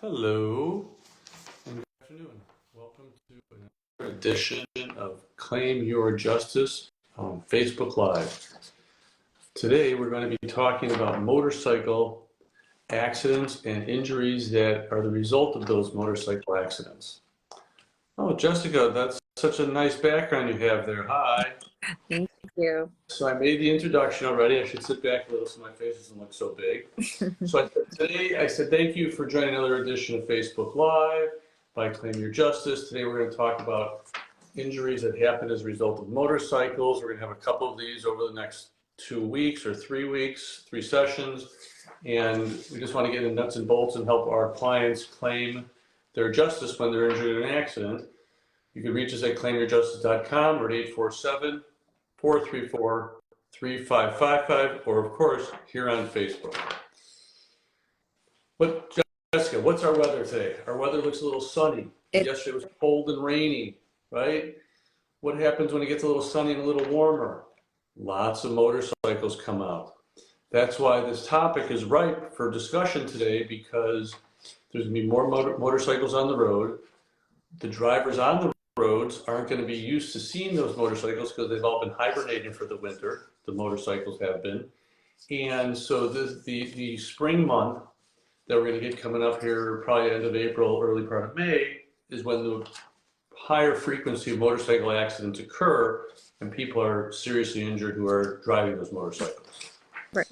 Hello and good afternoon. Welcome to another edition of Claim Your Justice on Facebook Live. Today we're going to be talking about motorcycle accidents and injuries that are the result of those motorcycle accidents. Oh, Jessica, that's such a nice background you have there. Hi. Thank you. So I made the introduction already. I should sit back a little so my face doesn't look so big. So today I said thank you for joining another edition of Facebook Live by Claim Your Justice. Today we're going to talk about injuries that happen as a result of motorcycles. We're going to have a couple of these over the next 2 weeks or 3 weeks, 3 sessions. And we just want to get in nuts and bolts and help our clients claim their justice when they're injured in an accident. You can reach us at claimyourjustice.com or at 847-434-3555, or of course, here on Facebook. Jessica, what's our weather today? Our weather looks a little sunny. Yesterday was cold and rainy, right? What happens when it gets a little sunny and a little warmer? Lots of motorcycles come out. That's why this topic is ripe for discussion today, because there's going to be more motorcycles on the road. The drivers on the roads aren't going to be used to seeing those motorcycles because they've all been hibernating for the winter. The motorcycles have been. And so the spring month that we're going to get coming up here, probably end of April, early part of May, is when the higher frequency of motorcycle accidents occur and people are seriously injured who are driving those motorcycles. Right.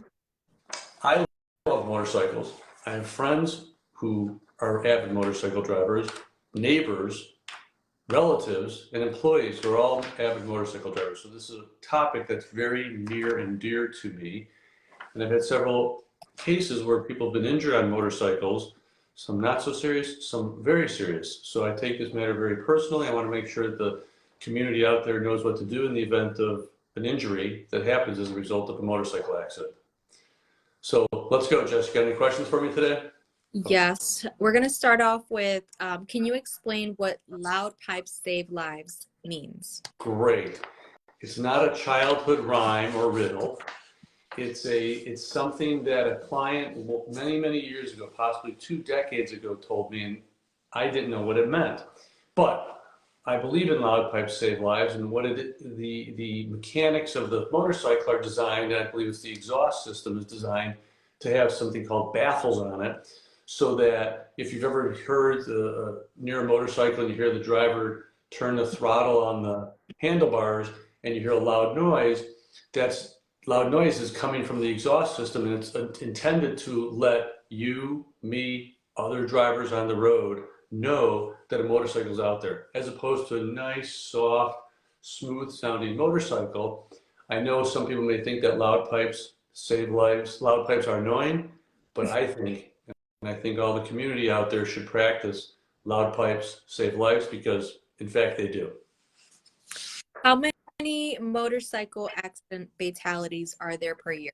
I love motorcycles. I have friends who are avid motorcycle drivers, neighbors, relatives, and employees who are all avid motorcycle drivers. So this is a topic that's very near and dear to me. And I've had several cases where people have been injured on motorcycles, some not so serious, some very serious. So I take this matter very personally. I want to make sure that the community out there knows what to do in the event of an injury that happens as a result of a motorcycle accident. So let's go, Jessica. Any questions for me today? Yes. We're going to start off with, can you explain what loud pipes save lives means? Great. It's not a childhood rhyme or riddle. It's something that a client many years ago, possibly 2 decades ago, told me, and I didn't know what it meant. But I believe in loud pipes save lives, and the mechanics of the motorcycle are designed, and I believe it's the exhaust system is designed to have something called baffles on it, so that if you've ever heard near a motorcycle and you hear the driver turn the throttle on the handlebars and you hear a loud noise, that's loud noise is coming from the exhaust system, and it's intended to let you, me, other drivers on the road know that a motorcycle's out there, as opposed to a nice, soft, smooth-sounding motorcycle. I know some people may think that loud pipes save lives. Loud pipes are annoying, but I think all the community out there should practice loud pipes save lives, because, in fact, they do. How many motorcycle accident fatalities are there per year?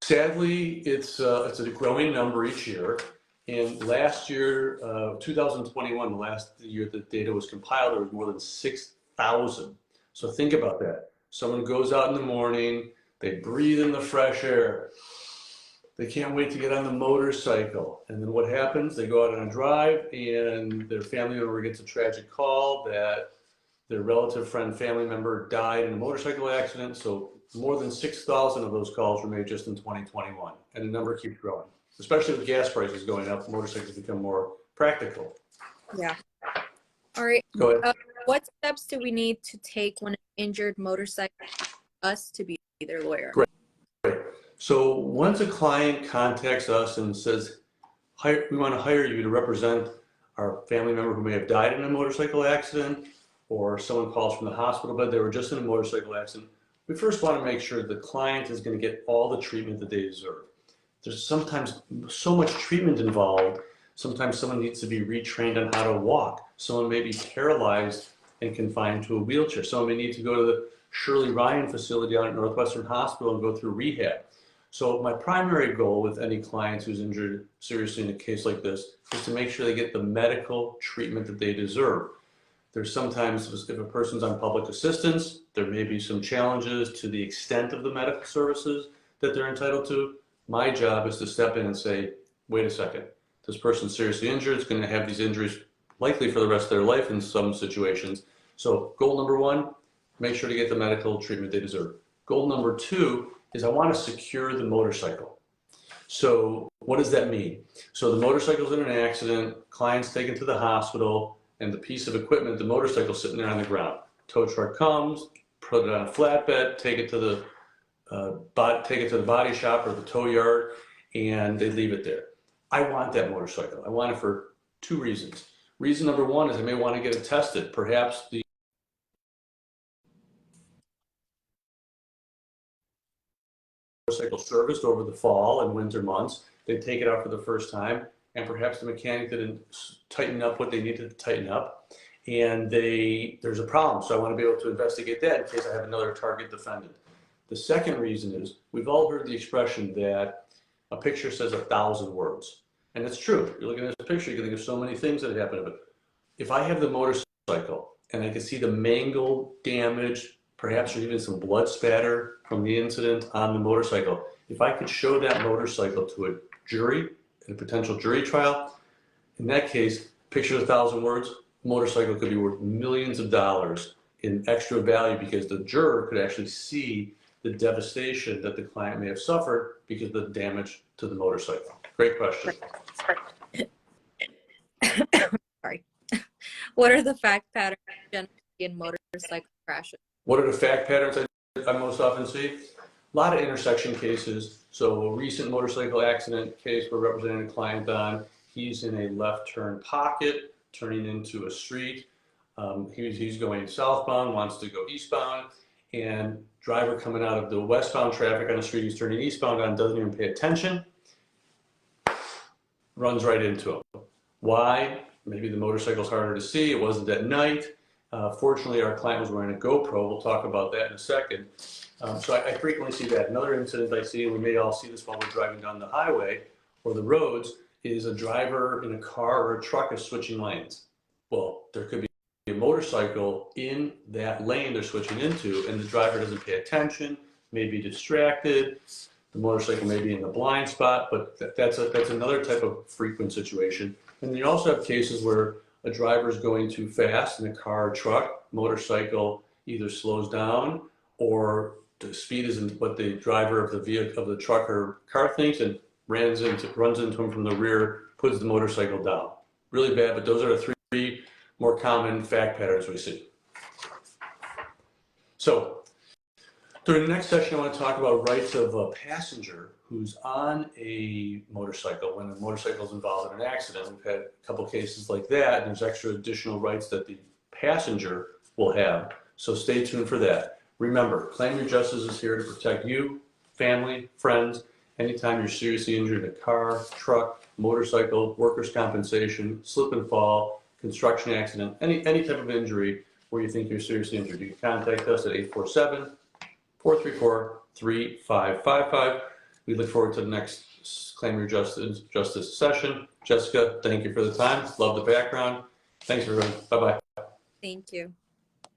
Sadly, it's a growing number each year. And last year, 2021, the last year that data was compiled, there was more than 6,000. So think about that. Someone goes out in the morning, they breathe in the fresh air. They can't wait to get on the motorcycle. And then what happens? They go out on a drive and their family member gets a tragic call that their relative, friend, family member died in a motorcycle accident. So more than 6,000 of those calls were made just in 2021. And the number keeps growing. Especially with gas prices going up, motorcycles become more practical. Yeah. All right. Go ahead. What steps do we need to take when an injured motorcycle us to be their lawyer? Great. So once a client contacts us and says, we want to hire you to represent our family member who may have died in a motorcycle accident, or someone calls from the hospital bed, they were just in a motorcycle accident, we first want to make sure the client is going to get all the treatment that they deserve. There's sometimes so much treatment involved. Sometimes someone needs to be retrained on how to walk. Someone may be paralyzed and confined to a wheelchair. Someone may need to go to the Shirley Ryan facility out at Northwestern Hospital and go through rehab. So my primary goal with any client who's injured seriously in a case like this is to make sure they get the medical treatment that they deserve. There's sometimes, if a person's on public assistance, there may be some challenges to the extent of the medical services that they're entitled to. My job is to step in and say, wait a second, This person's seriously injured, is going to have these injuries likely for the rest of their life in some situations. So goal number one, make sure to get the medical treatment they deserve. Goal number two is I want to secure the motorcycle. So what does that mean? So the motorcycle's in an accident, client's taken to the hospital, and the piece of equipment, the motorcycle, sitting there on the ground. Tow truck comes, put it on a flatbed, take it to the body shop or the tow yard, and they leave it there. I want that motorcycle. I want it for two reasons. Reason number one is I may want to get it tested. Perhaps the motorcycle serviced over the fall and winter months. They take it out for the first time, and perhaps the mechanic didn't tighten up what they needed to tighten up, and there's a problem. So I want to be able to investigate that in case I have another target defendant. The second reason is we've all heard the expression that a picture says 1,000 words. And it's true. You're looking at this picture, you can think of so many things that happened. But if I have the motorcycle and I can see the mangled, damage, perhaps there's even some blood spatter from the incident on the motorcycle, if I could show that motorcycle to a jury, in a potential jury trial, in that case, picture 1,000 words, motorcycle could be worth millions of dollars in extra value because the juror could actually see the devastation that the client may have suffered because of the damage to the motorcycle. Great question. Sorry. What are the fact patterns generally in motorcycle crashes? What are the fact patterns I most often see? A lot of intersection cases. So a recent motorcycle accident case we're representing a client on, he's in a left turn pocket, turning into a street. He's going southbound, wants to go eastbound, and driver coming out of the westbound traffic on the street he's turning eastbound on doesn't even pay attention, runs right into him. Why? Maybe the motorcycle's harder to see. It wasn't at night. Fortunately, our client was wearing a GoPro. We'll talk about that in a second. So I frequently see that. Another incident I see, and we may all see this while we're driving down the highway or the roads, is a driver in a car or a truck is switching lanes. Well, there could be a motorcycle in that lane they're switching into, and the driver doesn't pay attention, may be distracted. The motorcycle may be in the blind spot, but that's another type of frequent situation. And you also have cases where a driver is going too fast in a car or truck, motorcycle either slows down or the speed isn't what the driver of the vehicle, of the truck or car thinks, and runs into him from the rear, puts the motorcycle down. Really bad, but those are the three more common fact patterns we see. So during the next session, I want to talk about rights of a passenger who's on a motorcycle when a motorcycle is involved in an accident. We've had a couple cases like that, and there's extra additional rights that the passenger will have. So stay tuned for that. Remember, Claim Your Justice is here to protect you, family, friends, anytime you're seriously injured in a car, truck, motorcycle, workers' compensation, slip and fall, construction accident, any type of injury where you think you're seriously injured. You can contact us at 847-434-3555. We look forward to the next Claim Your Justice session. Jessica, thank you for the time. Love the background. Thanks, everyone. Bye-bye. Thank you.